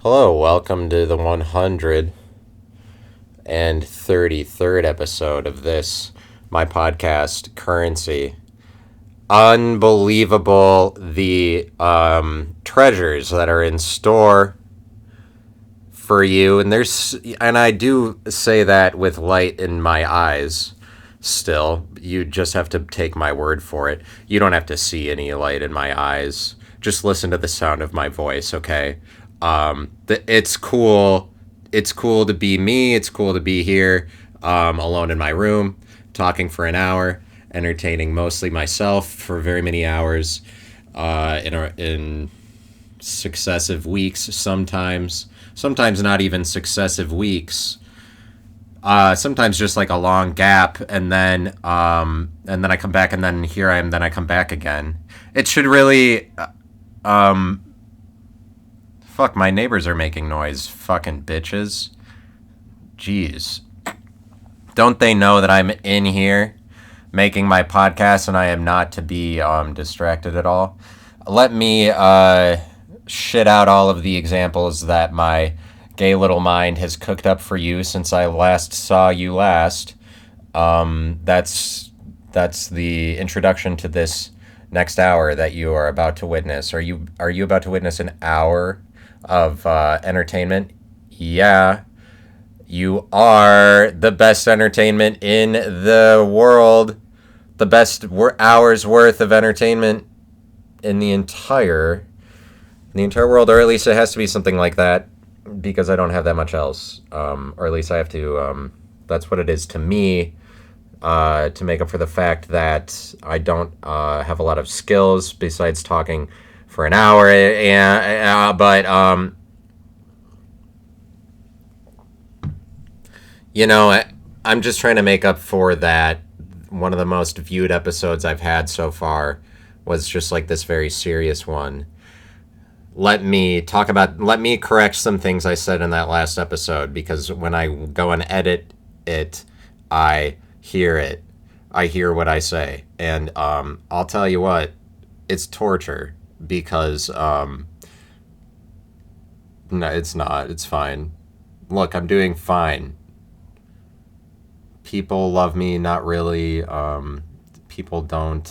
Hello, welcome to the 133rd episode of this, my podcast, Currency. Unbelievable the treasures that are in store for you, and I do say that with light in my eyes. Still, you just have to take my word for it. You don't have to see any light in my eyes. Just listen to the sound of my voice, okay? It's cool. It's cool to be me. It's cool to be here, alone in my room, talking for an hour, entertaining mostly myself for very many hours, in successive weeks. Sometimes not even successive weeks. Sometimes just like a long gap, and then I come back, and then here I am. Then I come back again. It should really. Fuck, my neighbors are making noise. Fucking bitches. Jeez. Don't they know that I'm in here making my podcast and I am not to be distracted at all? Let me shit out all of the examples that my gay little mind has cooked up for you since I last saw you last. That's the introduction to this next hour that you are about to witness. Are you about to witness an hour of entertainment? Yeah, you are the best entertainment in the world. The best hour's worth of entertainment in the entire world, or at least it has to be something like that, because I don't have that much else, or at least I have to. That's what it is to me. To make up for the fact that I don't have a lot of skills besides talking for an hour, but I'm just trying to make up for that. One of the most viewed episodes I've had so far was just like this very serious one. Let me correct some things I said in that last episode, because when I go and edit it, I hear it. I hear what I say, and I'll tell you what, it's torture, because no, it's not. It's fine. Look, I'm doing fine. People love me, not really. People don't.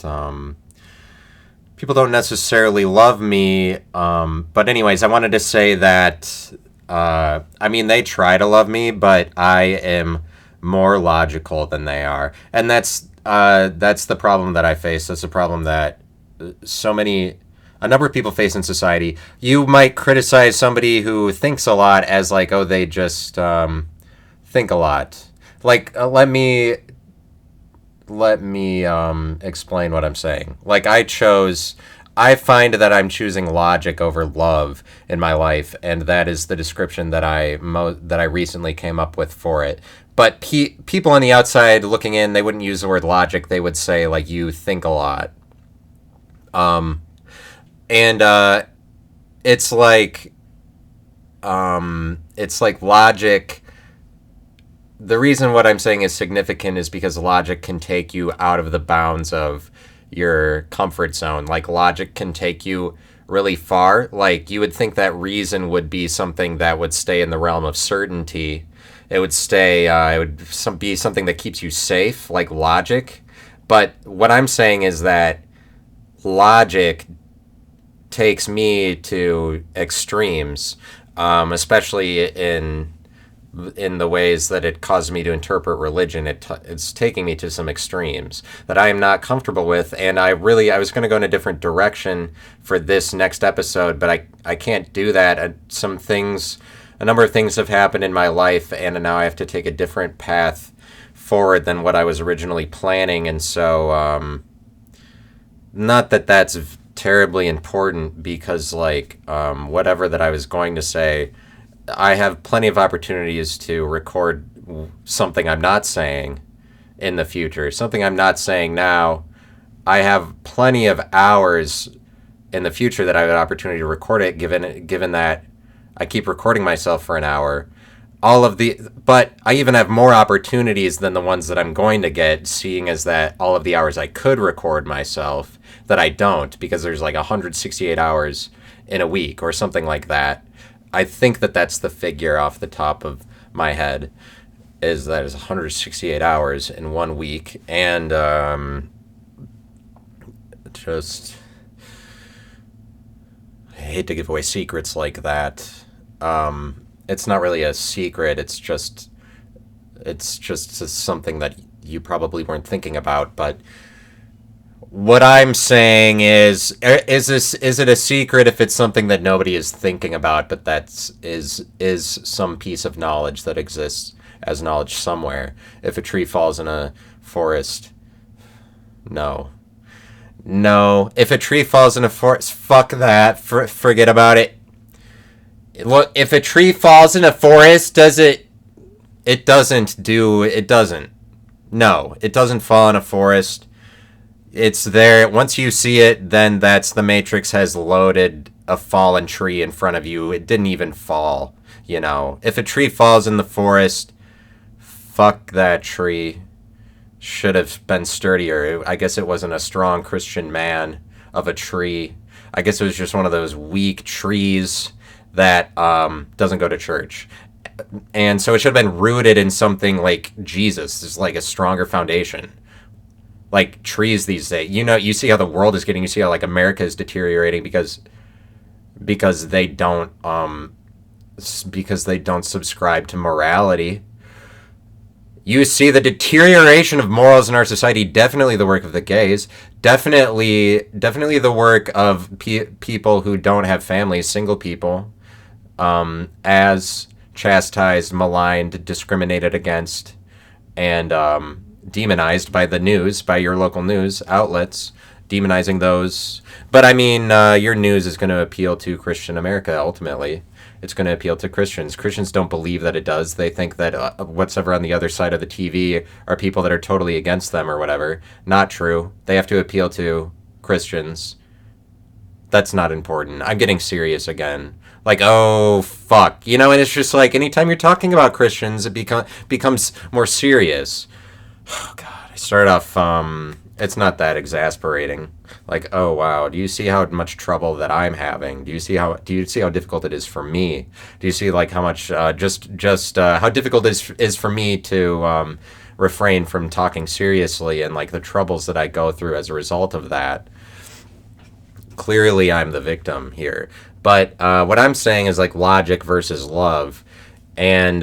People don't necessarily love me. But anyways, I wanted to say that. I mean, they try to love me, but I am more logical than they are, and that's the problem that I face. That's the problem that a number of people face in society. You might criticize somebody who thinks a lot as like, oh, they just think a lot. Like, let me explain what I'm saying. Like, I find that I'm choosing logic over love in my life, and that is the description that I recently came up with for it. But people on the outside looking in, they wouldn't use the word logic. They would say, like, you think a lot. And it's like logic. The reason what I'm saying is significant is because logic can take you out of the bounds of your comfort zone. Like, logic can take you really far. Like, you would think that reason would be something that would stay in the realm of certainty. It would be something that keeps you safe, like logic. But what I'm saying is that logic takes me to extremes, especially in the ways that it caused me to interpret religion. It's taking me to some extremes that I am not comfortable with, and I was going to go in a different direction for this next episode, but I can't do that. A number of things have happened in my life, and now I have to take a different path forward than what I was originally planning, and so not that that's terribly important, because like whatever that I was going to say, I have plenty of opportunities to record something I'm not saying in the future, something I'm not saying now. I have plenty of hours in the future that I have an opportunity to record it, given that I keep recording myself for an hour. But I even have more opportunities than the ones that I'm going to get, seeing as that all of the hours I could record myself that I don't, because there's like 168 hours in a week or something like that. I think that that's the figure off the top of my head, is that is 168 hours in 1 week. And just, I hate to give away secrets like that. It's not really a secret. It's just something that you probably weren't thinking about. But what I'm saying is it a secret if it's something that nobody is thinking about, but is some piece of knowledge that exists as knowledge somewhere? If a tree falls in a forest, no. No. If a tree falls in a forest, fuck that. Forget about it. Look, if a tree falls in a forest, does it? It doesn't do. It doesn't. No, it doesn't fall in a forest. It's there. Once you see it, then that's the Matrix has loaded a fallen tree in front of you. It didn't even fall. If a tree falls in the forest, fuck that tree. Should have been sturdier. I guess it wasn't a strong Christian man of a tree. I guess it was just one of those weak trees that doesn't go to church. And so it should have been rooted in something like Jesus. It's like a stronger foundation. Like trees these days. You see how the world is getting. You see how like America is deteriorating because they don't subscribe to morality. You see the deterioration of morals in our society. Definitely the work of the gays. Definitely the work of people who don't have families, single people, as chastised, maligned, discriminated against, and demonized by the news, by your local news outlets, demonizing those. But I mean, your news is going to appeal to Christian America ultimately. It's going to appeal to Christians. Christians don't believe that it does. They think that whatever on the other side of the TV are people that are totally against them or whatever. Not true. They have to appeal to Christians. That's not important. I'm getting serious again. Like, oh, fuck. And it's just like anytime you're talking about Christians, it becomes more serious. Oh, God. I start off, it's not that exasperating. Like, oh, wow. Do you see how much trouble that I'm having? Do you see how difficult it is for me? Do you see, like, how much, how difficult it is for me to refrain from talking seriously and, like, the troubles that I go through as a result of that? Clearly, I'm the victim here. But what I'm saying is, like, logic versus love. And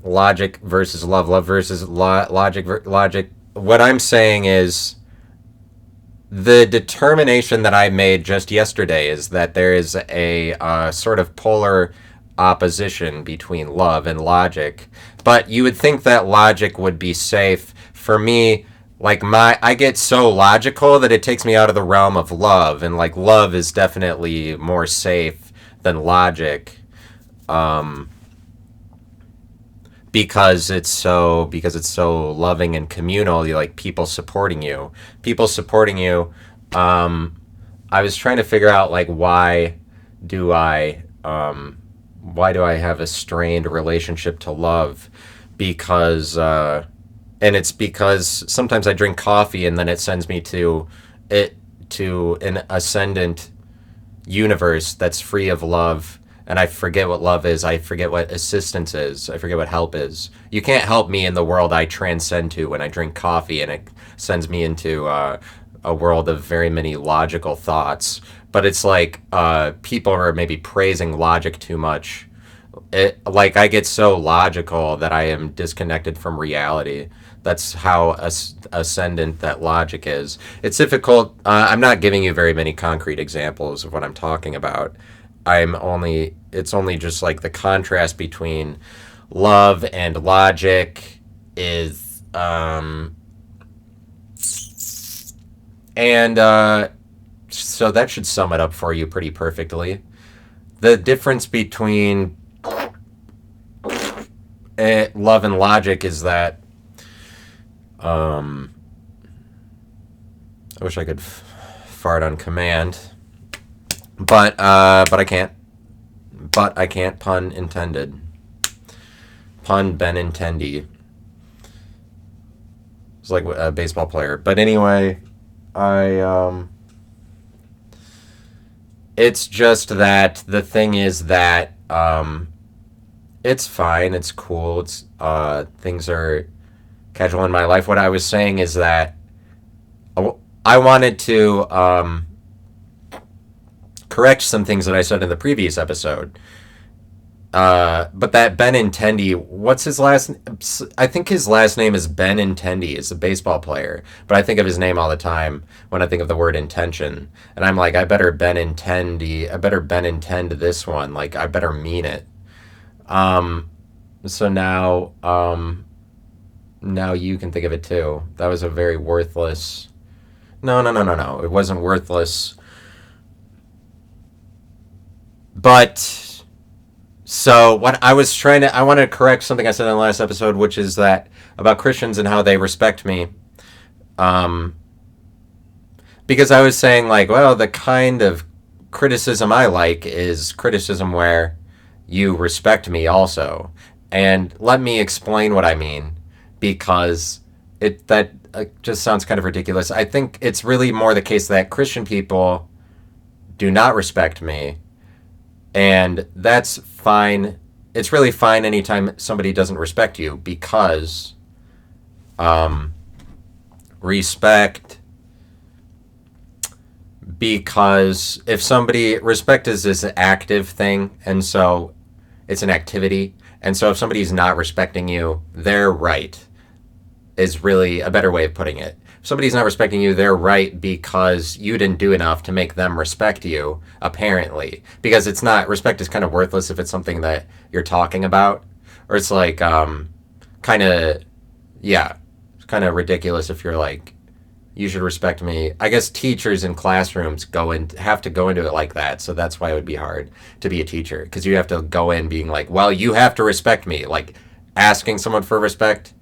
logic versus love versus logic. What I'm saying is the determination that I made just yesterday is that there is a sort of polar opposition between love and logic. But you would think that logic would be safe. For me, like I get so logical that it takes me out of the realm of love. And like love is definitely more safe than logic. Because it's so loving and communal, like people supporting you. I was trying to figure out like why do I have a strained relationship to love? Because and it's because sometimes I drink coffee and then it sends me to an ascendant universe that's free of love. And I forget what love is. I forget what assistance is. I forget what help is. You can't help me in the world I transcend to when I drink coffee, and it sends me into a world of very many logical thoughts. But it's like people are maybe praising logic too much. Like I get so logical that I am disconnected from reality. That's how ascendant that logic is. It's difficult. I'm not giving you very many concrete examples of what I'm talking about. It's only just like the contrast between love and logic is, and so that should sum it up for you pretty perfectly. The difference between love and logic is that, I wish I could fart on command. But I can't. But I can't, pun intended. Pun ben intendi. It's like a baseball player. But anyway, it's just that the thing is that it's fine. It's cool. It's things are casual in my life. What I was saying is that I wanted to correct some things that I said in the previous episode. But that Benintendi, what's his last? I think his last name is Benintendi. Is a baseball player, but I think of his name all the time when I think of the word intention, and I'm like, I better Benintend this one. Like, I better mean it. So now you can think of it too. That was a very worthless. No, no, no, no, no. It wasn't worthless. But so what I was I want to correct something I said in the last episode, which is that about Christians and how they respect me. Um, because I was saying, like, well, the kind of criticism I like is criticism where you respect me also. And let me explain what I mean, because that just sounds kind of ridiculous. I think it's really more the case that Christian people do not respect me, and that's fine. It's really fine anytime somebody doesn't respect you, because respect because if somebody respect is this active thing, and so it's an activity, and so if somebody's not respecting you, they're right is really a better way of putting it. If somebody's not respecting you, they're right because you didn't do enough to make them respect you, apparently. Because it's not, respect is kind of worthless if it's something that you're talking about. Or it's like, kind of, yeah, it's kind of ridiculous if you're like, you should respect me. I guess teachers in classrooms have to go into it like that, so that's why it would be hard to be a teacher. Because you have to go in being like, well, you have to respect me. Like, asking someone for respect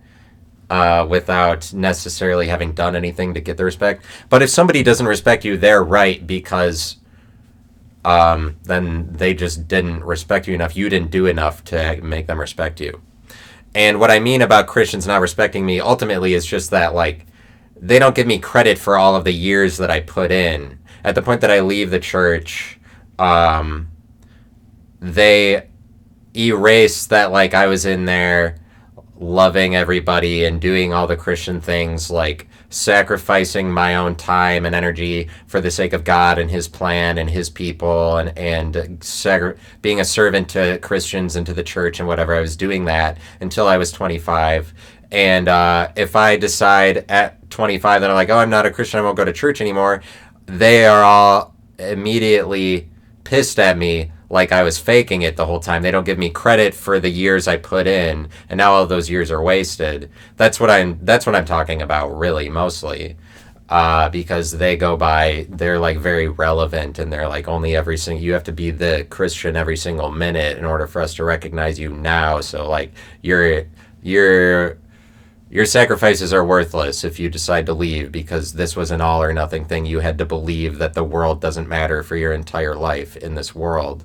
without necessarily having done anything to get the respect. But if somebody doesn't respect you, they're right because then they just didn't respect you enough. You didn't do enough to make them respect you. And what I mean about Christians not respecting me ultimately is just that, like, they don't give me credit for all of the years that I put in. At the point that I leave the church, they erase that, like, I was in there loving everybody and doing all the Christian things, like sacrificing my own time and energy for the sake of God and his plan and his people, and being a servant to Christians and to the church and whatever. I was doing that until I was 25. And if I decide at 25 that I'm like, oh, I'm not a Christian, I won't go to church anymore, they are all immediately pissed at me like I was faking it the whole time. They don't give me credit for the years I put in, and now all those years are wasted. That's what I'm talking about, really, mostly. Because they're like very relevant, and they're like, only you have to be the Christian every single minute in order for us to recognize you now. So like your sacrifices are worthless if you decide to leave, because this was an all or nothing thing. You had to believe that the world doesn't matter for your entire life in this world.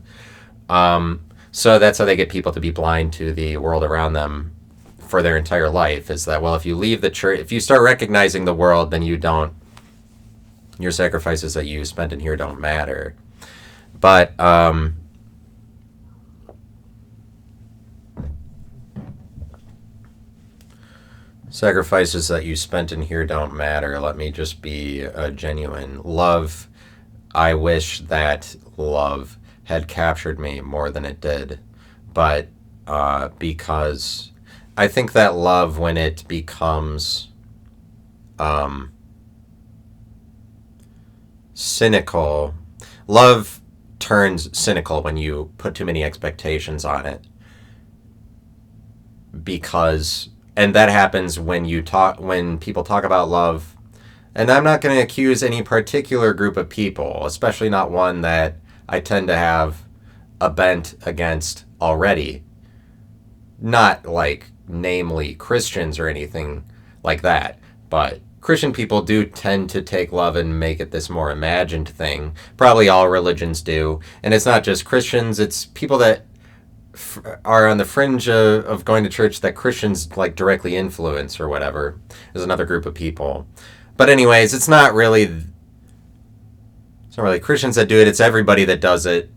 So that's how they get people to be blind to the world around them for their entire life, is that, well, if you leave the church, if you start recognizing the world, then your sacrifices that you spent in here don't matter. But, sacrifices that you spent in here don't matter. Let me just be genuine. Love, I wish that love had captured me more than it did. But because I think that love, when it becomes cynical, love turns cynical when you put too many expectations on it. And that happens when people talk about love. And I'm not going to accuse any particular group of people, especially not one that I tend to have a bent against already. Not like, namely, Christians or anything like that. But Christian people do tend to take love and make it this more imagined thing. Probably all religions do. And it's not just Christians, it's people that are on the fringe of going to church that Christians like directly influence or whatever. There's another group of people. But anyways, it's not really Christians that do it, it's everybody that does it.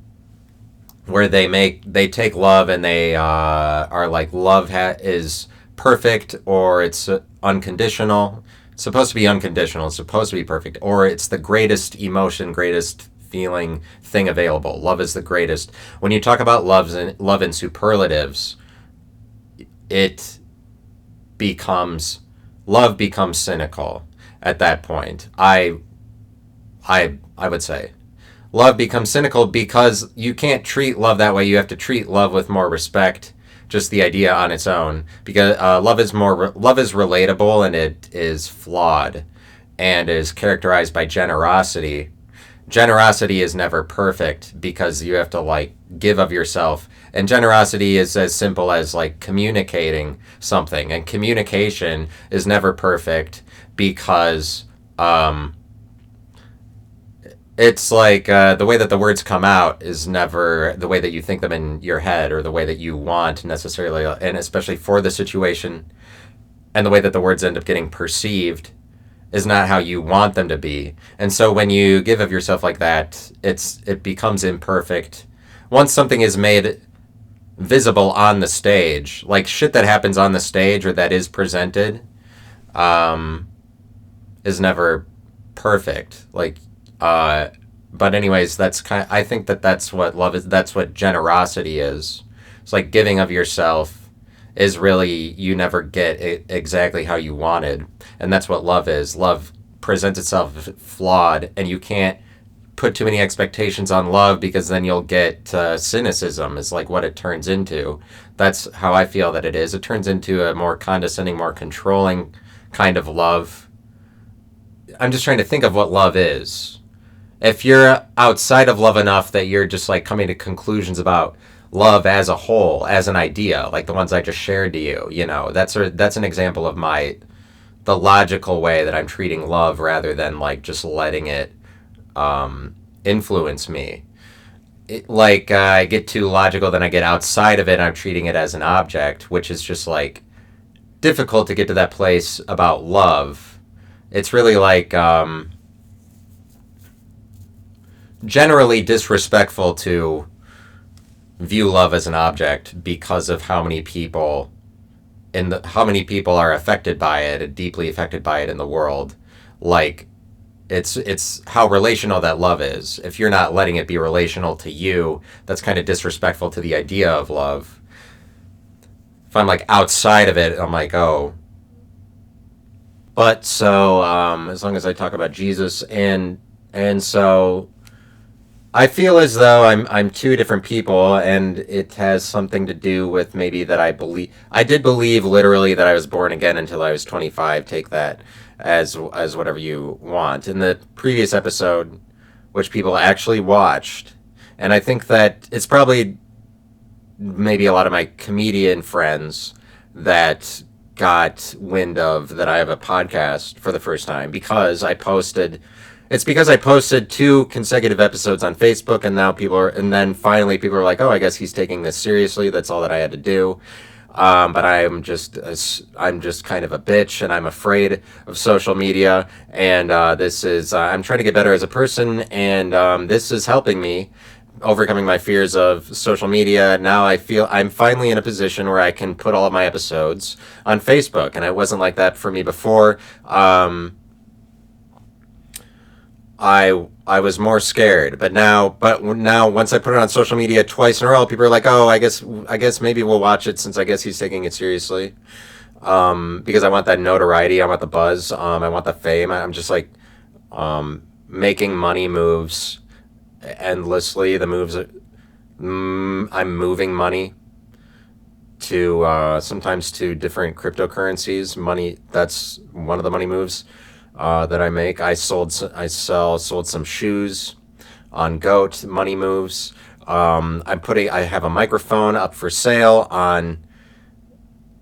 where they take love and they are like love is perfect, or it's unconditional. It's supposed to be unconditional. It's supposed to be perfect, or it's the greatest emotion, greatest feeling thing available. Love is the greatest. When you talk about love in superlatives, it becomes love becomes cynical at that point. I would say love becomes cynical because you can't treat love that way. You have to treat love with more respect. Just the idea on its own, because love is relatable, and it is flawed, and is characterized by generosity. Generosity is never perfect because you have to like give of yourself, and generosity is as simple as like communicating something, and communication is never perfect because it's like the way that the words come out is never the way that you think them in your head, or the way that you want necessarily, and especially for the situation, and the way that the words end up getting perceived is not how you want them to be. And so when you give of yourself like that, it becomes imperfect. Once something is made visible on the stage, like shit that happens on the stage or that is presented, is never perfect. Like, but anyways, I think that that's what love is. That's what generosity is. It's like giving of yourself is really, you never get it exactly how you wanted. And that's what love is. Love presents itself flawed, and you can't put too many expectations on love, because then you'll get cynicism is like what it turns into. That's how I feel that it is. It turns into a more condescending, more controlling kind of love. I'm just trying to think of what love is. If you're outside of love enough that you're just like coming to conclusions about love as a whole, as an idea, like the ones I just shared to you, that's an example of the logical way that I'm treating love, rather than like just letting it influence me. I get too logical, then I get outside of it, and I'm treating it as an object, which is just like difficult to get to that place about love. It's really like generally disrespectful to view love as an object, because of how many people are affected by it, deeply affected by it in the world. Like, it's how relational that love is. If you're not letting it be relational to you, that's kind of disrespectful to the idea of love. If I'm like outside of it, I'm like, oh. But so as long as I talk about Jesus, and so I feel as though I'm two different people, and it has something to do with maybe that I did believe literally that I was born again until I was 25. Take that as whatever you want. In the previous episode, which people actually watched, and I think that it's probably maybe a lot of my comedian friends that got wind of that I have a podcast for the first time, because I posted 2 consecutive episodes on Facebook, and now and then finally people are like, oh, I guess he's taking this seriously. That's all that I had to do. But I'm just kind of a bitch, and I'm afraid of social media, and I'm trying to get better as a person, and this is helping me overcoming my fears of social media. Now I feel I'm finally in a position where I can put all of my episodes on Facebook, and it wasn't like that for me before. I was more scared, but now once I put it on social media twice in a row, people are like, oh, I guess maybe we'll watch it, since I guess he's taking it seriously. Because I want that notoriety, I want the buzz, I want the fame. I'm just like making money moves endlessly. The moves I'm moving money to sometimes to different cryptocurrencies. Money, that's one of the money moves that I make. I sold some shoes on Goat. Money moves. I have a microphone up for sale on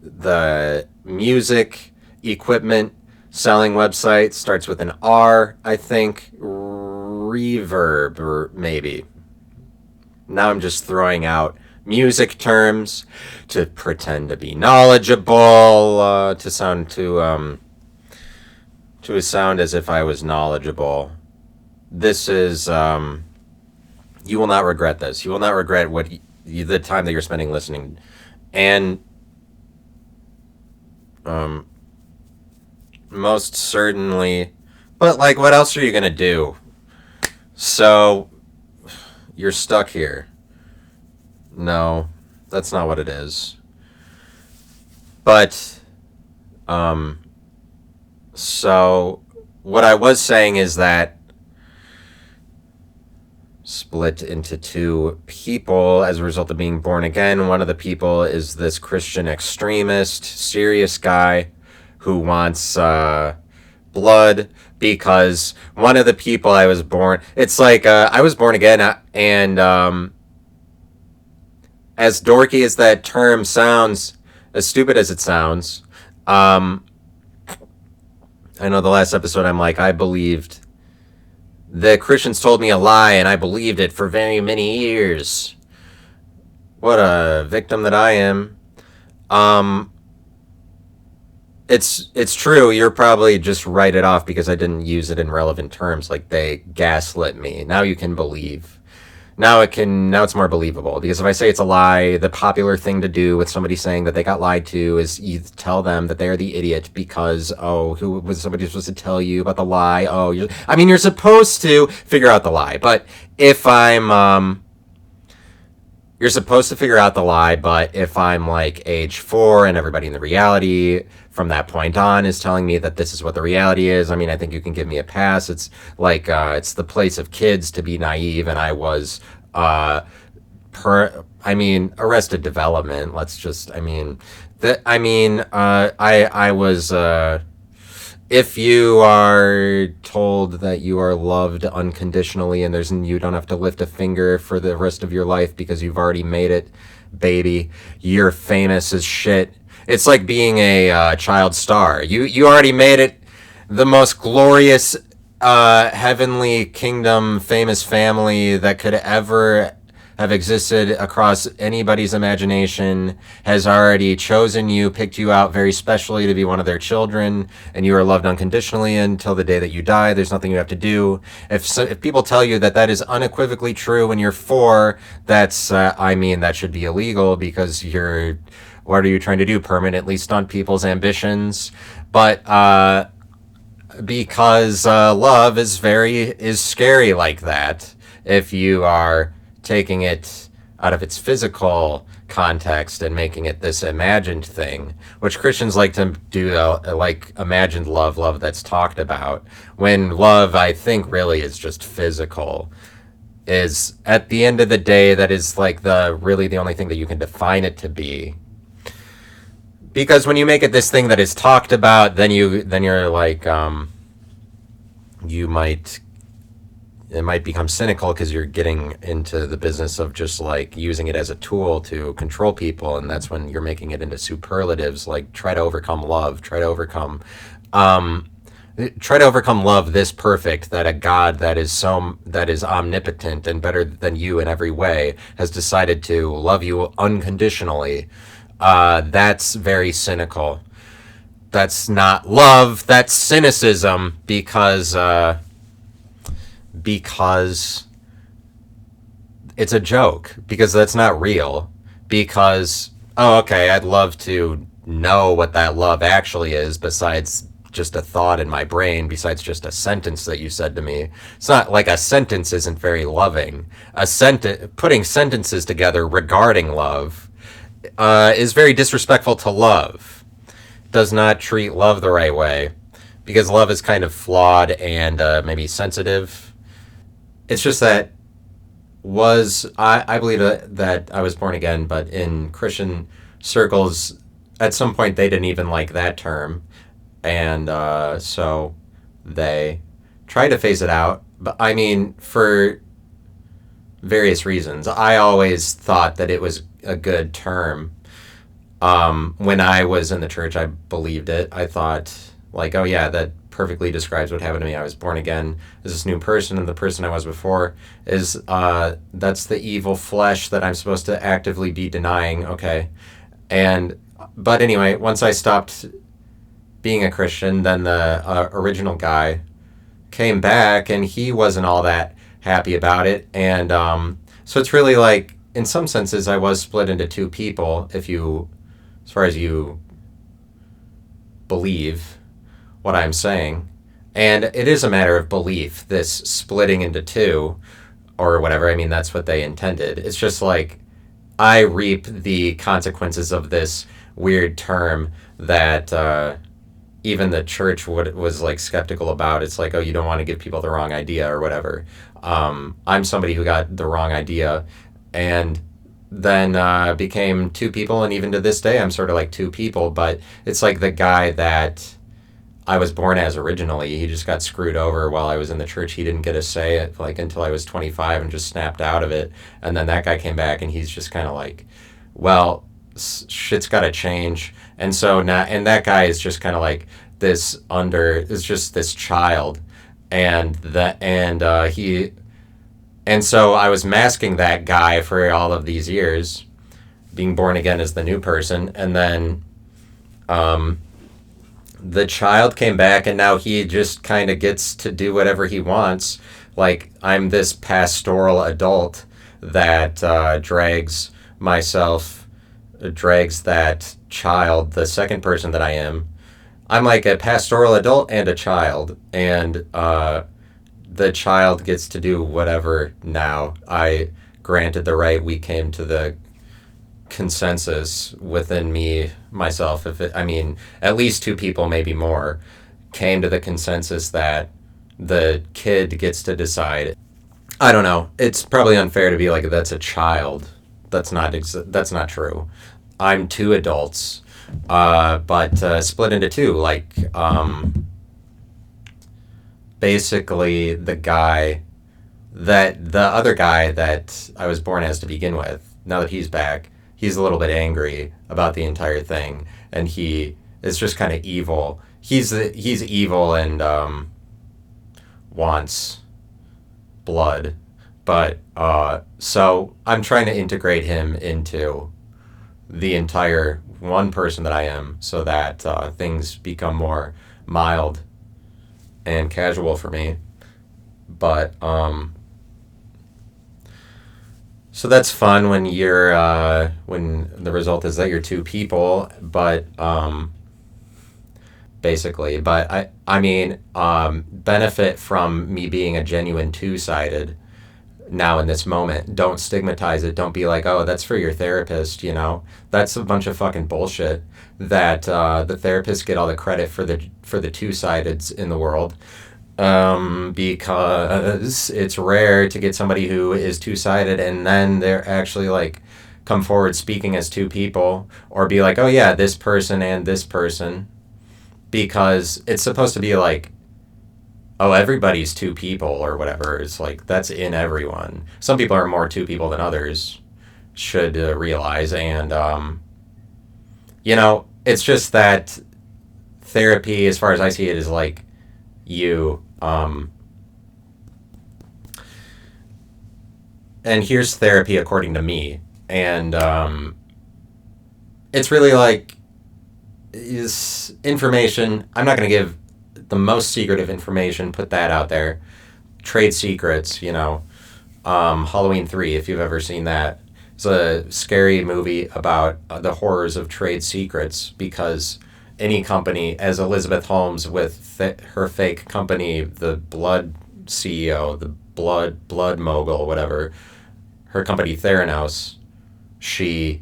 the music equipment selling website. Starts with an R, I think. Reverb, or maybe. Now I'm just throwing out music terms to pretend to be knowledgeable, to sound as if I was knowledgeable. This is You will not regret this. You will not regret the time that you're spending listening. And most certainly, but like, what else are you gonna do? So you're stuck here. No, that's not what it is. But so what I was saying is that split into two people as a result of being born again. One of the people is this Christian extremist, serious guy who wants blood, because one of the people I was born... It's like, I was born again, and as dorky as that term sounds, as stupid as it sounds, I know the last episode I'm like, I believed... The Christians told me a lie, and I believed it for very many years. What a victim that I am. It's true. You're probably just write it off because I didn't use it in relevant terms. Like, they gaslit me. Now you can believe. Now it's more believable, because if I say it's a lie, the popular thing to do with somebody saying that they got lied to is you tell them that they're the idiot because, who was somebody supposed to tell you about the lie? You're supposed to figure out the lie, but if you're supposed to figure out the lie, but if I'm like age 4 and everybody in the reality from that point on is telling me that this is what the reality is, I think you can give me a pass. It's like, it's the place of kids to be naive, and I was, Arrested Development. I was, if you are told that you are loved unconditionally and you don't have to lift a finger for the rest of your life because you've already made it, baby, you're famous as shit. It's like being a child star. You already made it. The most glorious heavenly kingdom famous family that could ever have existed across anybody's imagination has already chosen you, picked you out very specially to be one of their children, and you are loved unconditionally until the day that you die. There's nothing you have to do. If people tell you that is unequivocally true when you're 4, that should be illegal, because what are you trying to do? Permanently stunt people's ambitions? But because love is scary like that, if you are taking it out of its physical context and making it this imagined thing, which Christians like to do, like imagined love that's talked about, when love, I think, really is just physical. Is, at the end of the day, that is like really the only thing that you can define it to be. Because when you make it this thing that is talked about, then you're like, it might become cynical, because you're getting into the business of just like using it as a tool to control people, and that's when you're making it into superlatives, like try to overcome love, try to overcome love this perfect, that a God that is omnipotent and better than you in every way has decided to love you unconditionally. That's very cynical. That's not love, that's cynicism, because it's a joke, because that's not real, because, I'd love to know what that love actually is, besides just a thought in my brain, besides just a sentence that you said to me. It's not like a sentence isn't very loving. Putting sentences together regarding love is very disrespectful to love. Does not treat love the right way, because love is kind of flawed and maybe sensitive. It's just that I believe that I was born again, but in Christian circles, at some point they didn't even like that term, and so they tried to phase it out. But for various reasons, I always thought that it was a good term. When I was in the church, I believed it. I thought, like, oh yeah, that perfectly describes what happened to me. I was born again as this new person, and the person I was before is that's the evil flesh that I'm supposed to actively be denying. Okay. But anyway, once I stopped being a Christian, then the original guy came back, and he wasn't all that happy about it. And so it's really like, in some senses, I was split into two people, if you, as far as you believe what I'm saying. And it is a matter of belief, this splitting into two or whatever. I mean, that's what they intended. It's just like I reap the consequences of this weird term that even the church was like skeptical about. It's like, oh, you don't want to give people the wrong idea or whatever. I'm somebody who got the wrong idea and then became two people. And even to this day, I'm sort of like two people. But it's like the guy that I was born as originally. He just got screwed over while I was in the church. He didn't get a say like until I was 25 and just snapped out of it. And then that guy came back and he's just kind of like, well, shit's got to change. And so now, and that guy is just kind of like is just this child. And so I was masking that guy for all of these years, being born again as the new person. And then, the child came back and now he just kind of gets to do whatever he wants. Like, I'm this pastoral adult that drags that child, the second person that I am. I'm like a pastoral adult and a child, and the child gets to do whatever now. I granted the right, we came to the consensus within myself, at least two people, maybe more, came to the consensus that the kid gets to decide. I don't know. It's probably unfair to be like, that's a child. That's not true. I'm two adults, but split into two. Like, basically the other guy that I was born as to begin with, now that he's back, he's a little bit angry about the entire thing, and he is just kind of evil. He's evil and wants blood, but so I'm trying to integrate him into the entire one person that I am, so that things become more mild and casual for me. But so that's fun when when the result is that you're two people, but basically, but I mean, benefit from me being a genuine two-sided now in this moment. Don't stigmatize it. Don't be like, oh, that's for your therapist, That's a bunch of fucking bullshit that the therapists get all the credit for the two-sideds in the world. Because it's rare to get somebody who is two-sided and then they're actually like come forward speaking as two people, or be like, oh yeah, this person and this person, because it's supposed to be like, oh, everybody's two people or whatever. It's like, that's in everyone. Some people are more two people than others, should realize. And it's just that therapy, as far as I see it, is like, and here's therapy according to me, and it's really like, is information. I'm not going to give the most secretive information, put that out there. Trade secrets, Halloween 3, if you've ever seen that. It's a scary movie about the horrors of trade secrets, because any company, as Elizabeth Holmes with her fake company, the Blood CEO, the Blood Mogul, whatever, her company Theranos, she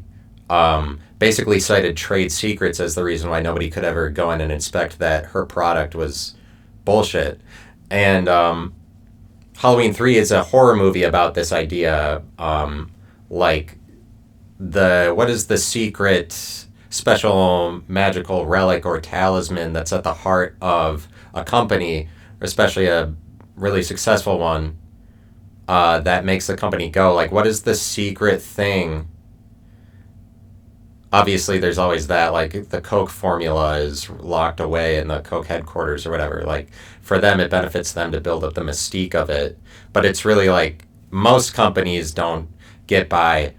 basically cited trade secrets as the reason why nobody could ever go in and inspect that her product was bullshit. And Halloween 3 is a horror movie about this idea, like what is the secret special magical relic or talisman that's at the heart of a company, especially a really successful one, that makes the company go. Like, what is the secret thing? Obviously, there's always that, like, the Coke formula is locked away in the Coke headquarters or whatever. Like, for them, it benefits them to build up the mystique of it. But it's really like, most companies don't get by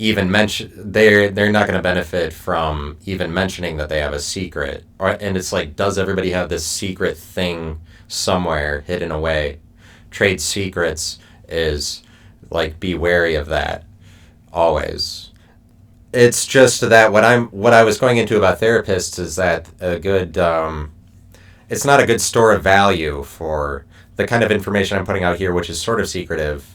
even they're not going to benefit from even mentioning that they have a secret. And it's like, does everybody have this secret thing somewhere hidden away? trade secrets is like be wary of that always. It's just that what I was going into about therapists is that a good it's not a good store of value for the kind of information I'm putting out here, which is sort of secretive.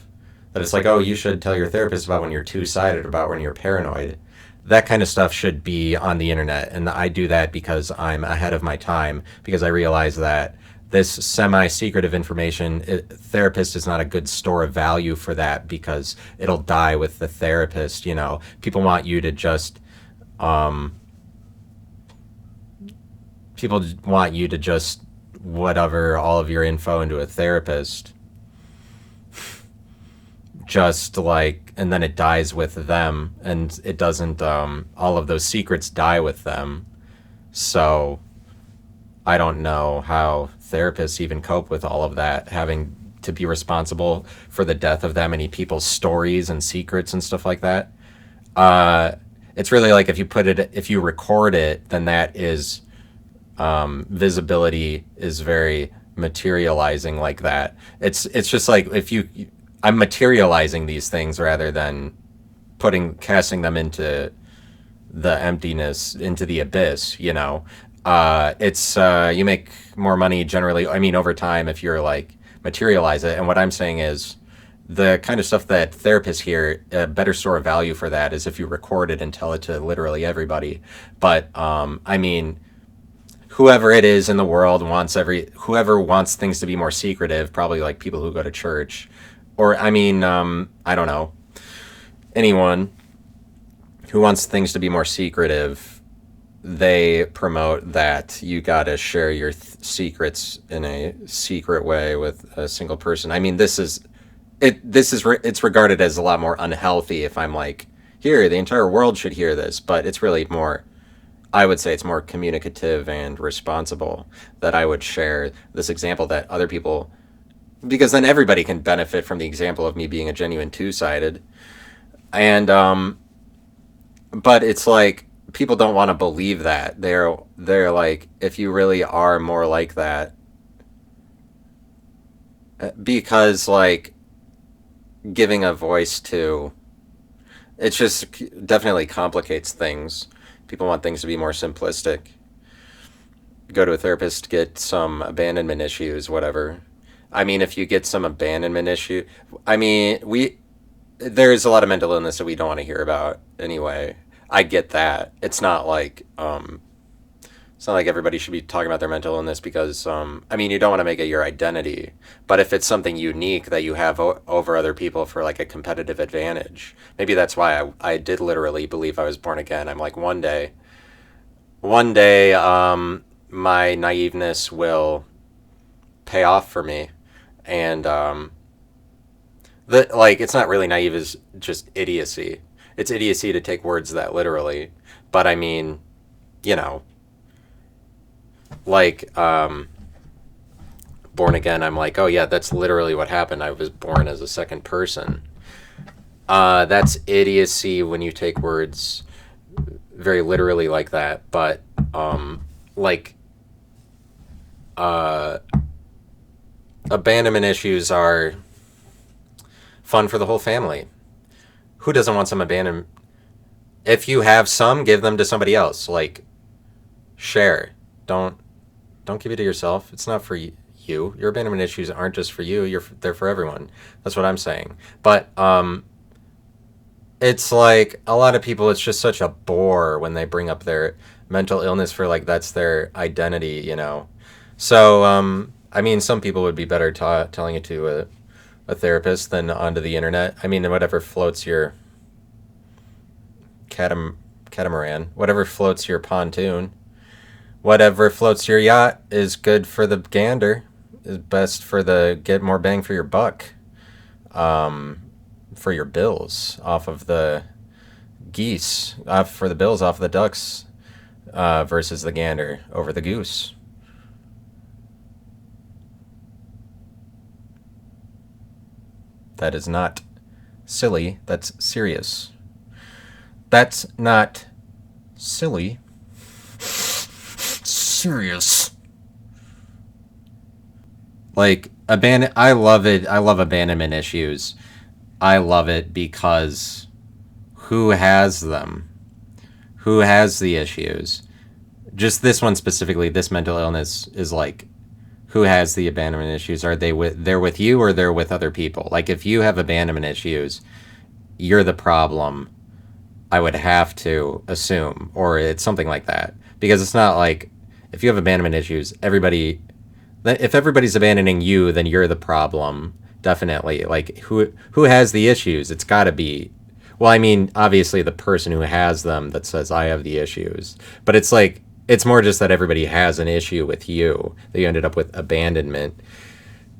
That it's like, oh, you should tell your therapist about when you're two-sided, about when you're paranoid. That kind of stuff should be on the internet, and I do that because I'm ahead of my time, because I realize that this semi-secretive information, therapist is not a good store of value for that, because it'll die with the therapist. People want you to just um, people want you to just whatever all of your info into a therapist, just like, and then it dies with them, and it doesn't, all of those secrets die with them. So I don't know how therapists even cope with all of that, having to be responsible for the death of that many people's stories and secrets and stuff like that. uh it's really like, if you record it, then that is, visibility is very materializing like that. It's just like, if you I'm materializing these things rather than casting them into the emptiness, into the abyss. It's you make more money generally, I mean, over time, if you're like materialize it. And what I'm saying is, the kind of stuff that therapists hear, a better store of value for that is if you record it and tell it to literally everybody. But I mean, whoever it is in the world whoever wants things to be more secretive, probably like people who go to church, or I mean, I don't know, anyone who wants things to be more secretive, they promote that you gotta share your secrets in a secret way with a single person. I mean, it's regarded as a lot more unhealthy if I'm like, here, the entire world should hear this, but it's really more, I would say it's more communicative and responsible that I would share this example that other people, because then everybody can benefit from the example of me being a genuine two-sided. And but it's like, people don't want to believe that. They're like, if you really are more like that, because like, giving a voice to, it just definitely complicates things. People want things to be more simplistic. Go to a therapist, get some abandonment issues, whatever. I mean, if you get some abandonment issue, I mean, there's a lot of mental illness that we don't want to hear about anyway. I get that. It's not like everybody should be talking about their mental illness, because I mean, you don't want to make it your identity. But if it's something unique that you have over other people for like a competitive advantage, maybe that's why I did literally believe I was born again. I'm like, one day, my naiveness will pay off for me. And it's not really naive, it's just idiocy. It's idiocy to take words that literally. But I mean, you know, like, born again, I'm like, oh yeah, that's literally what happened. I was born as a second person. That's idiocy when you take words very literally like that. But like, abandonment issues are fun for the whole family. Who doesn't want some abandonment? If you have some, give them to somebody else. Like, share. Don't give it to yourself. It's not for you. Your abandonment issues aren't just for you. They're for everyone. That's what I'm saying. But it's like, a lot of people, it's just such a bore when they bring up their mental illness for like that's their identity. So I mean, some people would be better telling it to a therapist than onto the internet. I mean, whatever floats your catamaran, whatever floats your pontoon, whatever floats your yacht is good for the gander, is best for get more bang for your buck, for your bills off of the geese, for the bills off the ducks, versus the gander over the goose. That is not silly, that's serious. That's not silly. Serious. Like I love it. I love abandonment issues. I love it because who has them? Who has the issues? Just this one specifically, this mental illness is like, who has the abandonment issues? Are they're with you, or they're with other people? Like, if you have abandonment issues, you're the problem. I would have to assume, or it's something like that, because it's not like, if you have abandonment issues, if everybody's abandoning you, then you're the problem. Definitely. Like, who has the issues? It's got to be, well, I mean, obviously the person who has them that says I have the issues, but it's like, it's more just that everybody has an issue with you, that you ended up with abandonment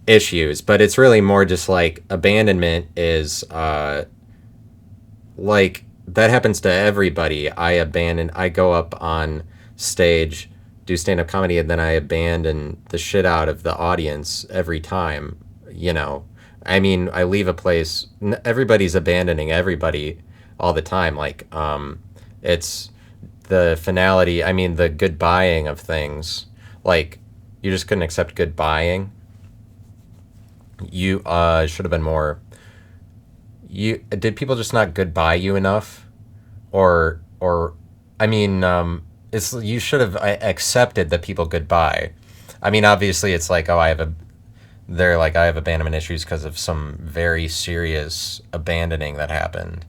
issues. But it's really more just like, abandonment is like, that happens to everybody. I go up on stage, do stand-up comedy, and then I abandon the shit out of the audience every time, you know. I mean, I leave a place, everybody's abandoning everybody all the time. Like, it's the finality, I mean, the goodbying of things. Like, you just couldn't accept goodbying. You should have been more, did people just not goodbye you enough? Or I mean, it's, you should have accepted that people goodbye. I mean, obviously it's like, oh, they're like, I have abandonment issues because of some very serious abandoning that happened.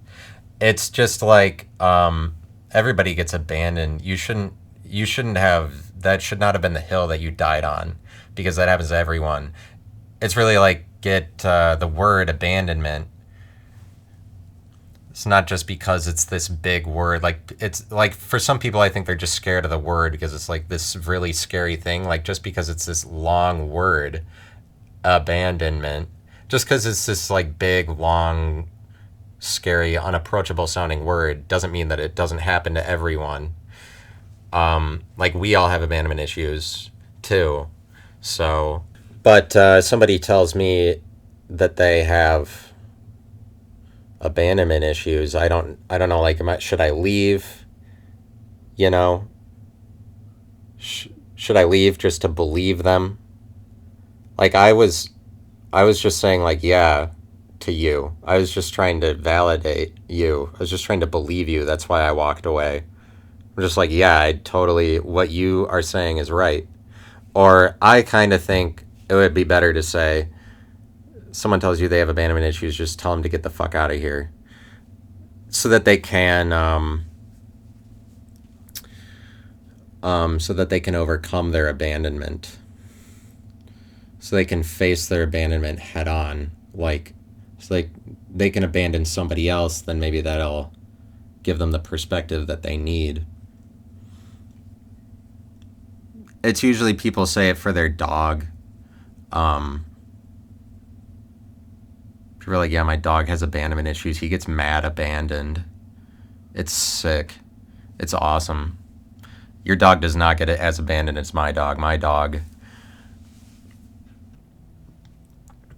It's just like, everybody gets abandoned. You shouldn't have, that should not have been the hill that you died on, because that happens to everyone. It's really like, get the word abandonment. It's not just because it's this big word. Like, it's like, for some people, I think they're just scared of the word because it's like this really scary thing. Like, just because it's this long word, abandonment, just because it's this like big, long, scary, unapproachable sounding word, doesn't mean that it doesn't happen to everyone. Like, we all have abandonment issues too. So, but somebody tells me that they have abandonment issues. I don't know. Like, should I leave? You know, should I leave just to believe them? Like, I was just saying, like, yeah, to you. I was just trying to validate you. I was just trying to believe you. That's why I walked away. I'm just like, yeah, I totally, what you are saying is right. Or I kind of think it would be better to say, someone tells you they have abandonment issues, just tell them to get the fuck out of here, so that they can overcome their abandonment, so they can face their abandonment head on. Like, so they can abandon somebody else, then maybe that'll give them the perspective that they need. It's usually, people say it for their dog. You're like, yeah, my dog has abandonment issues. He gets mad abandoned. It's sick. It's awesome. Your dog does not get it as abandoned as my dog. My dog,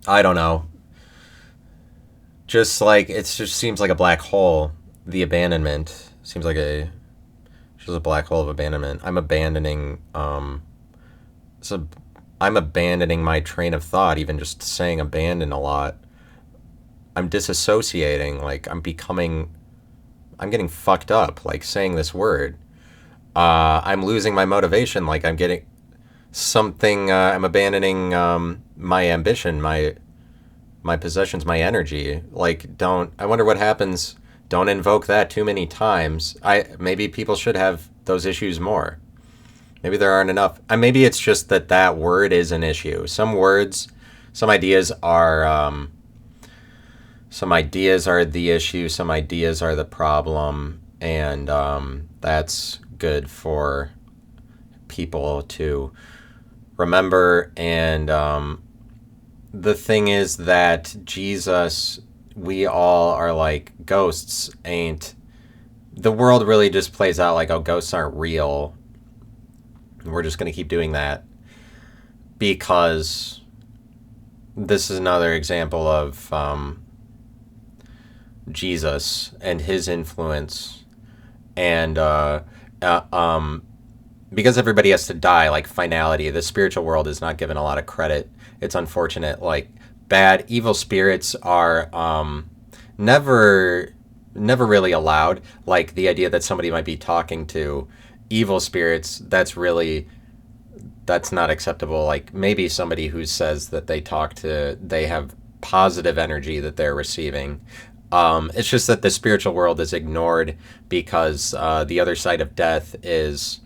I don't know. Just like, it just seems like a black hole. The abandonment seems like just a black hole of abandonment. So I'm abandoning my train of thought, even just saying abandon a lot. I'm disassociating, like, I'm getting fucked up, like, saying this word. I'm losing my motivation, like, I'm getting something, I'm abandoning my ambition, my possessions, my energy. Like, I wonder what happens, don't invoke that too many times. Maybe people should have those issues more. Maybe there aren't enough. Maybe it's just that word is an issue. Some words, some ideas are the issue, some ideas are the problem, and that's good for people to remember. And the thing is that Jesus, we all are like ghosts. The world really just plays out like, oh, ghosts aren't real. We're just going to keep doing that, because this is another example of Jesus and his influence, and because everybody has to die, like finality, the spiritual world is not given a lot of credit. It's unfortunate. Like bad, evil spirits are never, never really allowed. Like the idea that somebody might be talking to evil spirits, that's not acceptable. Like maybe somebody who says that they have positive energy that they're receiving. It's just that the spiritual world is ignored because the other side of death is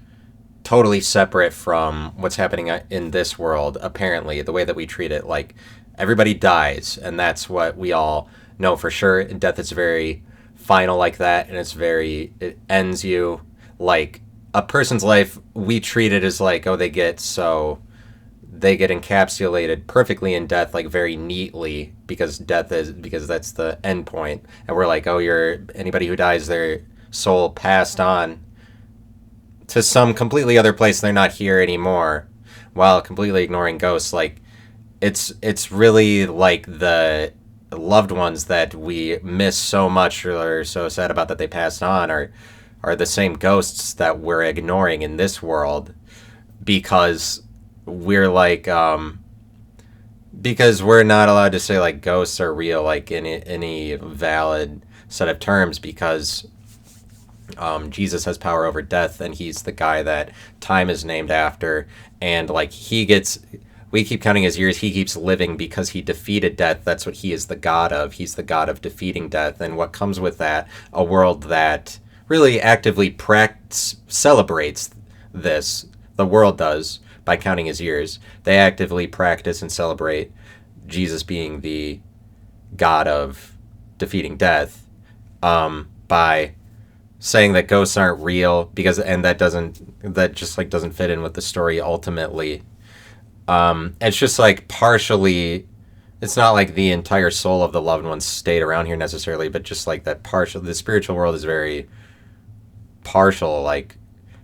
totally separate from what's happening in this world. Apparently, the way that we treat it, like everybody dies, and that's what we all know for sure. And death is very final like that, and it ends you. Like a person's life, we treat it as like, oh, they get encapsulated perfectly in death, like very neatly, because that's the end point, and we're like, oh, anybody who dies, their soul passed on to some completely other place. They're not here anymore, while completely ignoring ghosts. Like it's really like the loved ones that we miss so much or are so sad about that they passed on are the same ghosts that we're ignoring in this world because we're like because we're not allowed to say like ghosts are real, like in any valid set of terms, because Jesus has power over death, and he's the guy that time is named after. And like we keep counting his years. He keeps living because he defeated death. That's what he is the god of. He's the god of defeating death. And what comes with that, a world that really actively celebrates this. The world does, by counting his years. They actively practice and celebrate Jesus being the god of defeating death, by saying that ghosts aren't real, that just like doesn't fit in with the story ultimately. It's just like partially, it's not like the entire soul of the loved ones stayed around here necessarily, but just like that the spiritual world is very partial, like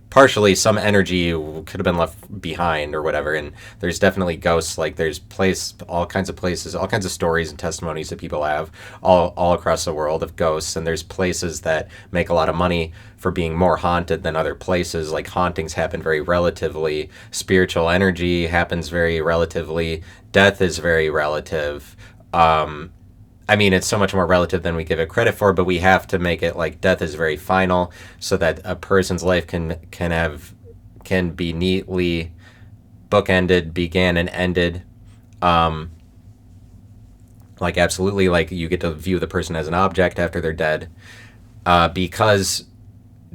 partially some energy could have been left behind or whatever. And there's definitely ghosts. Like there's all kinds of places, all kinds of stories and testimonies that people have all across the world of ghosts. And there's places that make a lot of money for being more haunted than other places. Like hauntings happen very relatively. Spiritual energy happens very relatively. Death is very relative. I mean, it's so much more relative than we give it credit for, but we have to make it like death is very final, so that a person's life can be neatly bookended, began and ended. Like absolutely, like you get to view the person as an object after they're dead, because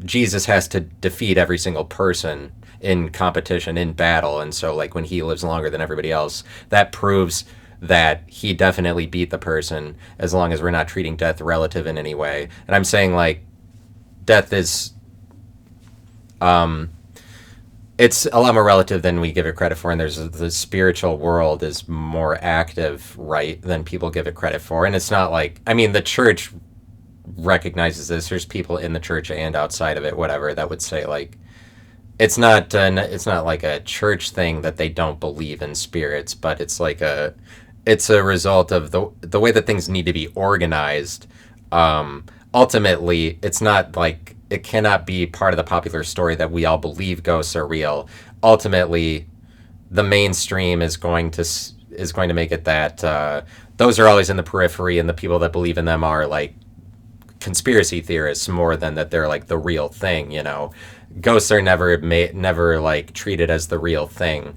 Jesus has to defeat every single person in competition, in battle, and so like when he lives longer than everybody else, that proves that he definitely beat the person, as long as we're not treating death relative in any way. And I'm saying like death is it's a lot more relative than we give it credit for, and the spiritual world is more active, right, than people give it credit for. And it's not like, I mean, the church recognizes this. There's people in the church and outside of it, whatever, that would say like it's not like a church thing that they don't believe in spirits, but it's like it's a result of the way that things need to be organized. Ultimately, it's not like, it cannot be part of the popular story that we all believe ghosts are real. Ultimately, the mainstream is going to make it that those are always in the periphery, and the people that believe in them are like conspiracy theorists more than that they're like the real thing. You know, ghosts are never like treated as the real thing.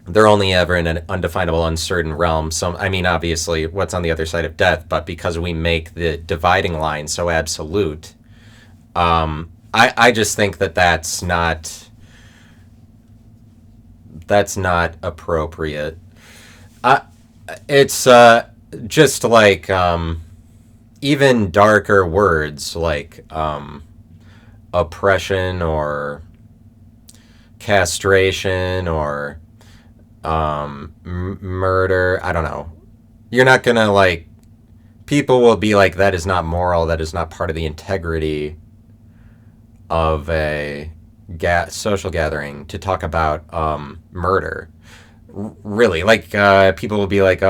They're only ever in an undefinable, uncertain realm. So, I mean, obviously, what's on the other side of death, but because we make the dividing line so absolute, I just think that that's not appropriate. It's just like even darker words like oppression or castration or murder. I don't know. You're not gonna like, people will be like, that is not moral, that is not part of the integrity of a social gathering to talk about murder. Really, like people will be like,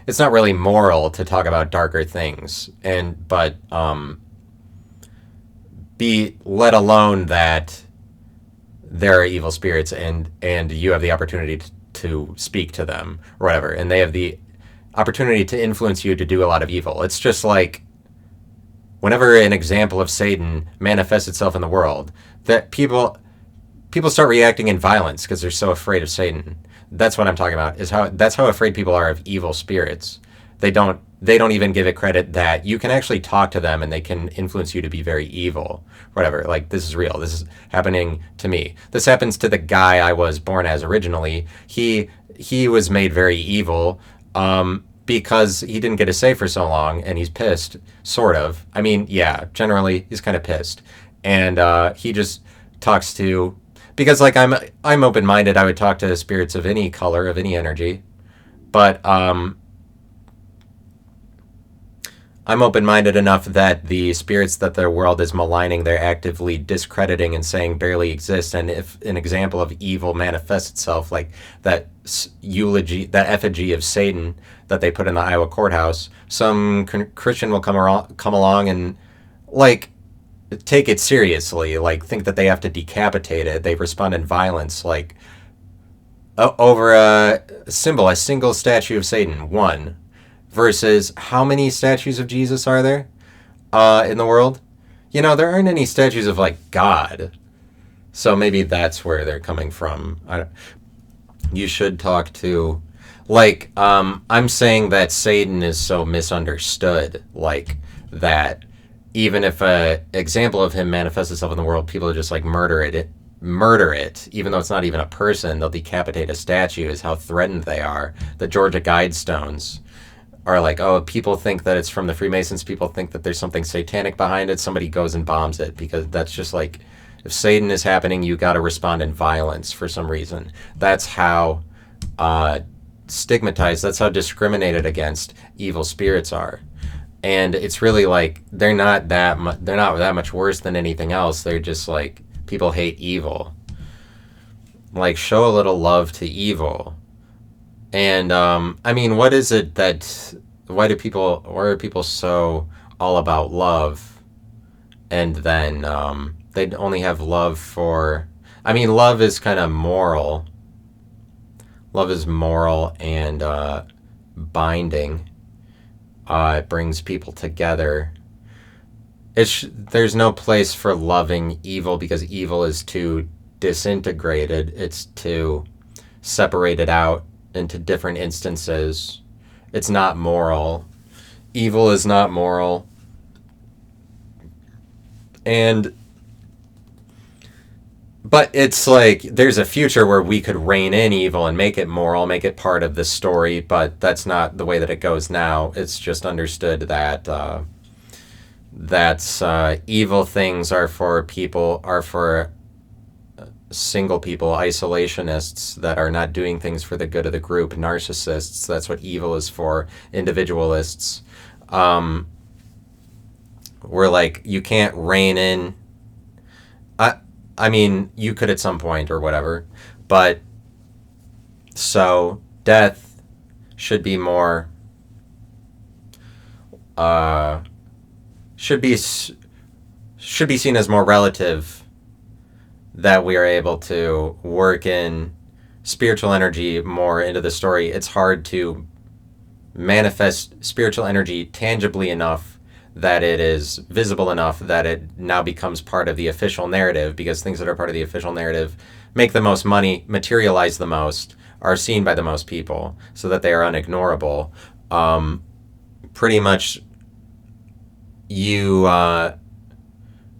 it's not really moral to talk about darker things, but be, let alone that there are evil spirits and you have the opportunity to speak to them or whatever, and they have the opportunity to influence you to do a lot of evil. It's just like whenever an example of Satan manifests itself in the world, that people start reacting in violence because they're so afraid of Satan. That's what I'm talking about. That's how afraid people are of evil spirits. They don't even give it credit that you can actually talk to them and they can influence you to be very evil. Whatever. Like, this is real. This is happening to me. This happens to the guy I was born as originally. He was made very evil because he didn't get a say for so long, and he's pissed, sort of. I mean, yeah, generally he's kind of pissed, and he just talks to, because like I'm open-minded. I would talk to spirits of any color, of any energy, but I'm open-minded enough that the spirits that the world is maligning, they're actively discrediting and saying barely exist. And if an example of evil manifests itself, like that eulogy, that effigy of Satan that they put in the Iowa courthouse, some Christian will come along and like take it seriously, like think that they have to decapitate it. They respond in violence, like over a single statue of Satan, one. Versus how many statues of Jesus are there in the world? You know, there aren't any statues of like God. So maybe that's where they're coming from. You should talk to, like, I'm saying that Satan is so misunderstood, like that even if a example of him manifests itself in the world, people are just like murder it, even though it's not even a person. They'll decapitate a statue, is how threatened they are. The Georgia Guidestones are like, oh, people think that it's from the Freemasons, people think that there's something satanic behind it, somebody goes and bombs it, because that's just like, if Satan is happening, you got to respond in violence for some reason. That's how stigmatized, that's how discriminated against evil spirits are. And it's really like, they're not that much worse than anything else. They're just like, people hate evil. Like, show a little love to evil. And I mean, what is it that, why are people so all about love, and then they only have love for, I mean, love is kind of moral. Love is moral and binding. It brings people together. There's no place for loving evil, because evil is too disintegrated. It's too separated out into different instances. It's not moral. Evil is not moral. But it's like, there's a future where we could rein in evil and make it moral, make it part of the story, but that's not the way that it goes now. It's just understood that evil things are for single people, isolationists that are not doing things for the good of the group, narcissists. That's what evil is for. Individualists. We're like, you can't rein in. I mean, you could at some point or whatever, but so death should be more. Should be seen as more relative. That we are able to work in spiritual energy more into the story. It's hard to manifest spiritual energy tangibly enough that it is visible enough that it now becomes part of the official narrative, because things that are part of the official narrative make the most money, materialize the most, are seen by the most people, so that they are unignorable. Pretty much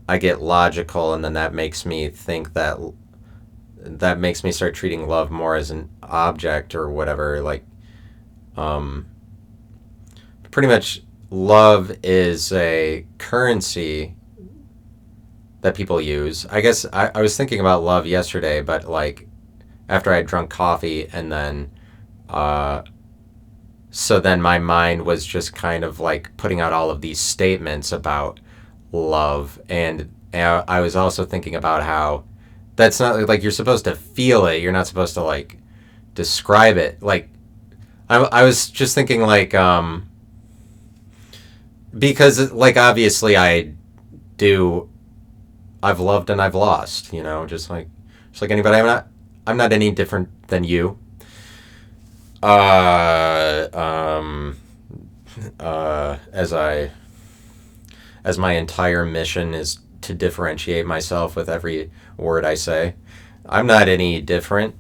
I get logical, and then that makes me think that makes me start treating love more as an object or whatever. Like, pretty much love is a currency that people use. I guess I was thinking about love yesterday, but like after I drunk coffee, and then so then my mind was just kind of like putting out all of these statements about love, and I was also thinking about how that's not like, you're supposed to feel it, you're not supposed to like describe it. Like I was just thinking like because like obviously I do I've loved and I've lost, just like anybody. I'm not any different than you. Uh, um, as my entire mission is to differentiate myself with every word I say. I'm not any different.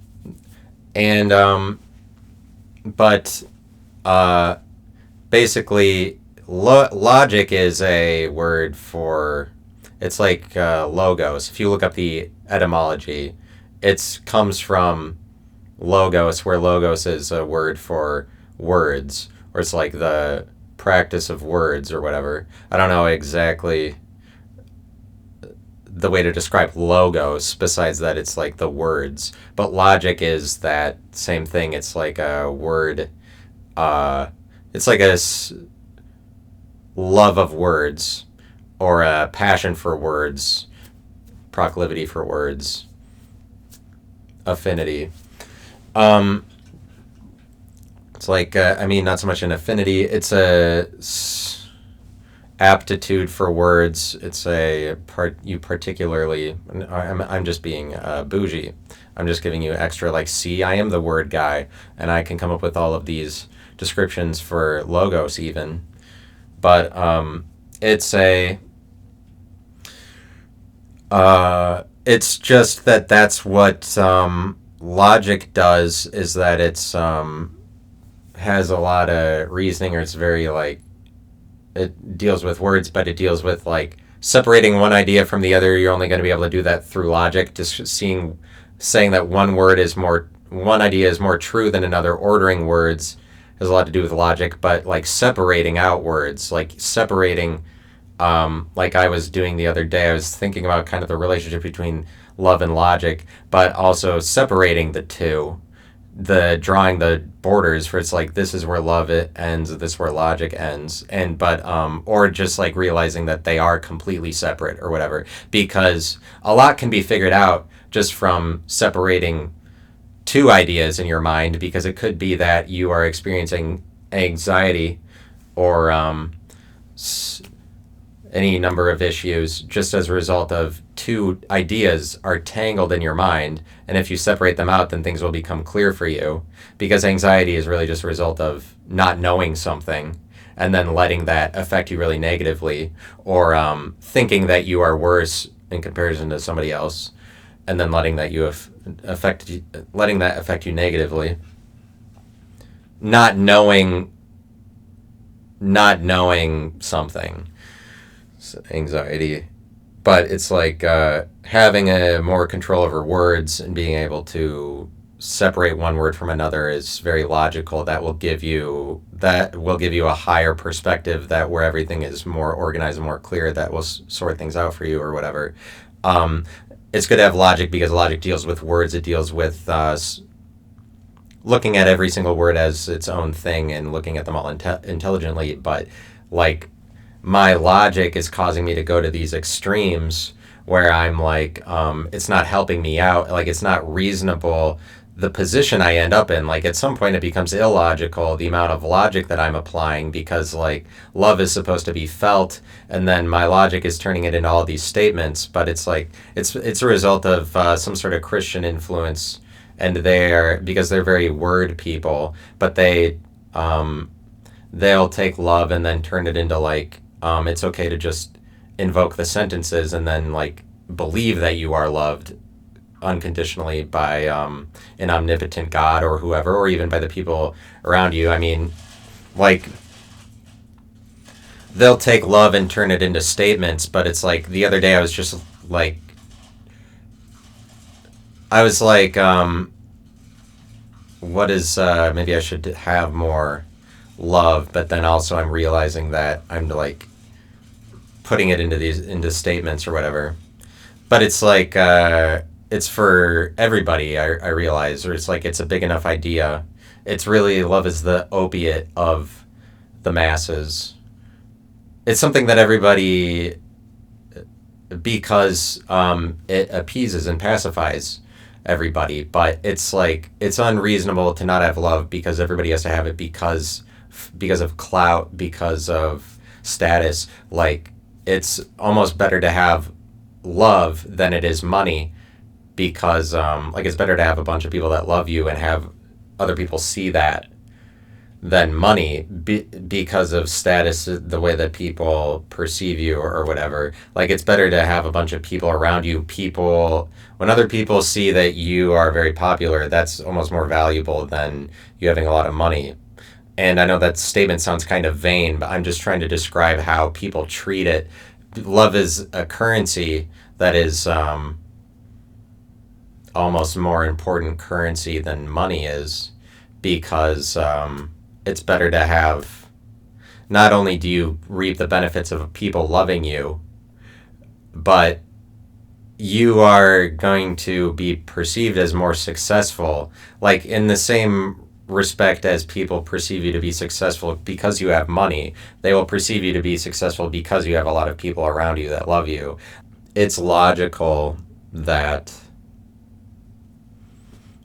And, but, uh, basically, logic is a word for, it's like logos. If you look up the etymology, it comes from logos, where logos is a word for words, or it's like the practice of words or whatever. I don't know exactly the way to describe logos besides that it's like the words, but logic is that same thing. It's like a word, it's like love of words, or a passion for words, proclivity for words, affinity. um it's like, not so much an affinity, it's aptitude for words. It's a part you particularly. I'm just being bougie. I'm just giving you extra. Like, see, I am the word guy, and I can come up with all of these descriptions for logos even. But it's a. It's just that that's what logic does. Is that it's has a lot of reasoning, or it's very like, it deals with words, but it deals with like separating one idea from the other. You're only going to be able to do that through logic. Just saying that one idea is more true than another. Ordering words has a lot to do with logic, but like separating out words, like separating, like I was doing the other day, I was thinking about kind of the relationship between love and logic, but also separating the two, drawing the borders where it's like, this is where love it ends, this is where logic ends, or just like realizing that they are completely separate or whatever, because a lot can be figured out just from separating two ideas in your mind, because it could be that you are experiencing anxiety or any number of issues just as a result of two ideas are tangled in your mind. And if you separate them out, then things will become clear for you, because anxiety is really just a result of not knowing something and then letting that affect you really negatively, or thinking that you are worse in comparison to somebody else, and then letting that affect you negatively. Not knowing something, anxiety. But it's like having a more control over words and being able to separate one word from another is very logical. That will give you a higher perspective, that where everything is more organized and more clear, that will sort things out for you or whatever. It's good to have logic, because logic deals with words. It deals with looking at every single word as its own thing and looking at them all intelligently. But like, my logic is causing me to go to these extremes where I'm like, it's not helping me out. Like, it's not reasonable, the position I end up in. Like, at some point it becomes illogical, the amount of logic that I'm applying, because like, love is supposed to be felt, and then my logic is turning it into all these statements. But it's like, it's a result of some sort of Christian influence, and because they're very word people, but they'll take love and then turn it into like, it's okay to just invoke the sentences and then like believe that you are loved unconditionally by an omnipotent God or whoever, or even by the people around you. I mean, like, they'll take love and turn it into statements. But it's like, the other day I was like, what is, maybe I should have more love, but then also I'm realizing that I'm like putting it into statements or whatever. But it's like, it's for everybody, I realize, or it's like, it's a big enough idea. It's really, love is the opiate of the masses. It's something that everybody, because it appeases and pacifies everybody. But it's like, it's unreasonable to not have love, because everybody has to have it because of clout, because of status. Like, it's almost better to have love than it is money, because like it's better to have a bunch of people that love you and have other people see that than money, because of status, the way that people perceive you, or whatever. Like it's better to have a bunch of people around you. When other people see that you are very popular, that's almost more valuable than you having a lot of money. And I know that statement sounds kind of vain, but I'm just trying to describe how people treat it. Love is a currency that is almost more important currency than money is, because it's better to have, not only do you reap the benefits of people loving you, but you are going to be perceived as more successful, like in the same respect as people perceive you to be successful because you have money. They will perceive you to be successful because you have a lot of people around you that love you. It's logical that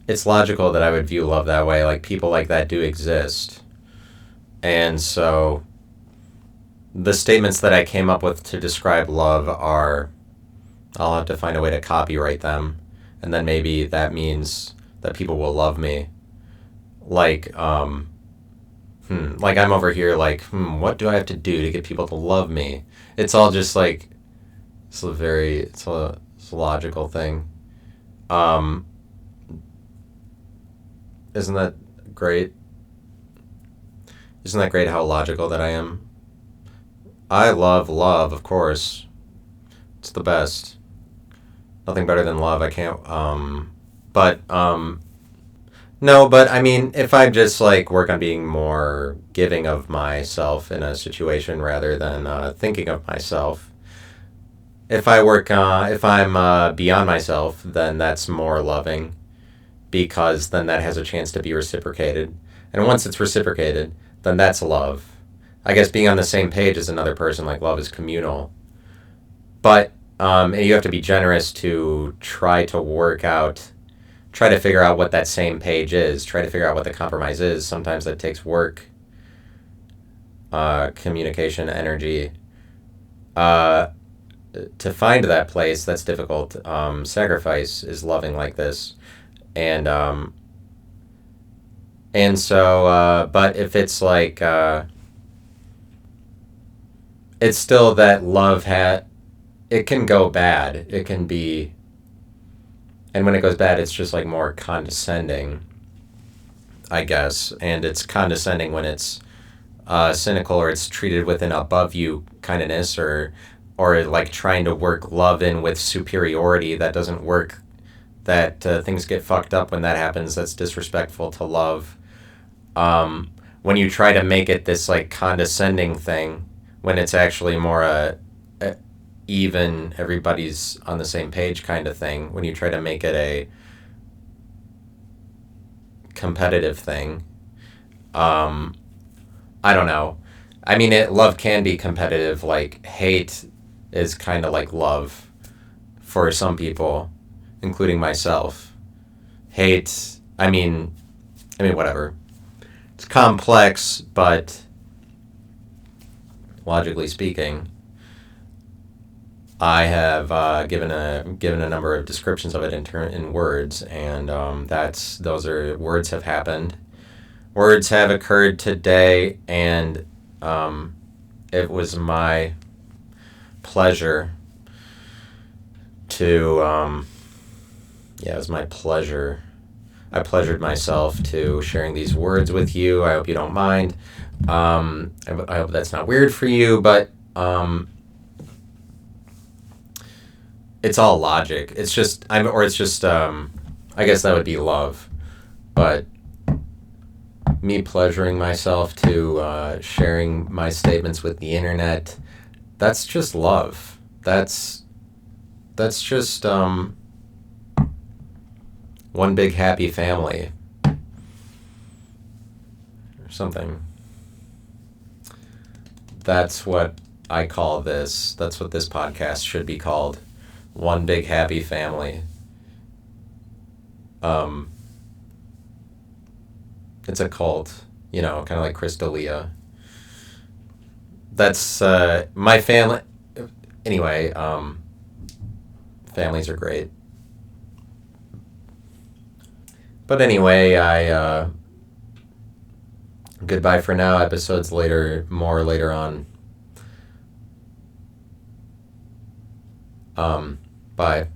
I would view love that way. Like people like that do exist. And so the statements that I came up with to describe love are, I'll have to find a way to copyright them, and then maybe that means that people will love me. Like, like I'm over here like, what do I have to do to get people to love me? It's all just like, it's a logical thing. Isn't that great? Isn't that great how logical that I am? I love love, of course. It's the best. Nothing better than love. I can't, no, but I mean, if I just like work on being more giving of myself in a situation rather than thinking of myself, if I'm beyond myself, then that's more loving, because then that has a chance to be reciprocated. And once it's reciprocated, then that's love. I guess being on the same page as another person, like love is communal. But you have to be generous to try to figure out what that same page is, try to figure out what the compromise is. Sometimes that takes work, communication, energy. To find that place, that's difficult. Sacrifice is loving like this. And so, but if it's like, it's still that love it can go bad. It can be, and when it goes bad, it's just like more condescending, I guess. And it's condescending when it's cynical, or it's treated with an above you kindness, or like trying to work love in with superiority. That doesn't work. That things get fucked up when that happens. That's disrespectful to love. When you try to make it this like condescending thing, when it's actually more a even, everybody's on the same page kind of thing, when you try to make it a competitive thing, I don't know. I mean, love can be competitive. Like hate is kind of like love for some people, including myself. Hate, I mean, whatever. It's complex, but logically speaking, I have given a number of descriptions of it in words, and words have happened. Words have occurred today, and it was my pleasure to it was my pleasure. I pleasured myself to sharing these words with you. I hope you don't mind. I hope that's not weird for you, but it's all logic. It's just I guess that would be love, but me pleasuring myself to sharing my statements with the internet, that's just love. That's just one big happy family or something. That's what I call this. That's what this podcast should be called. One big happy family. It's a cult, kind of like Crystalia. That's my family. Anyway, Families are great. But anyway, goodbye for now. Episodes more later on. Bye.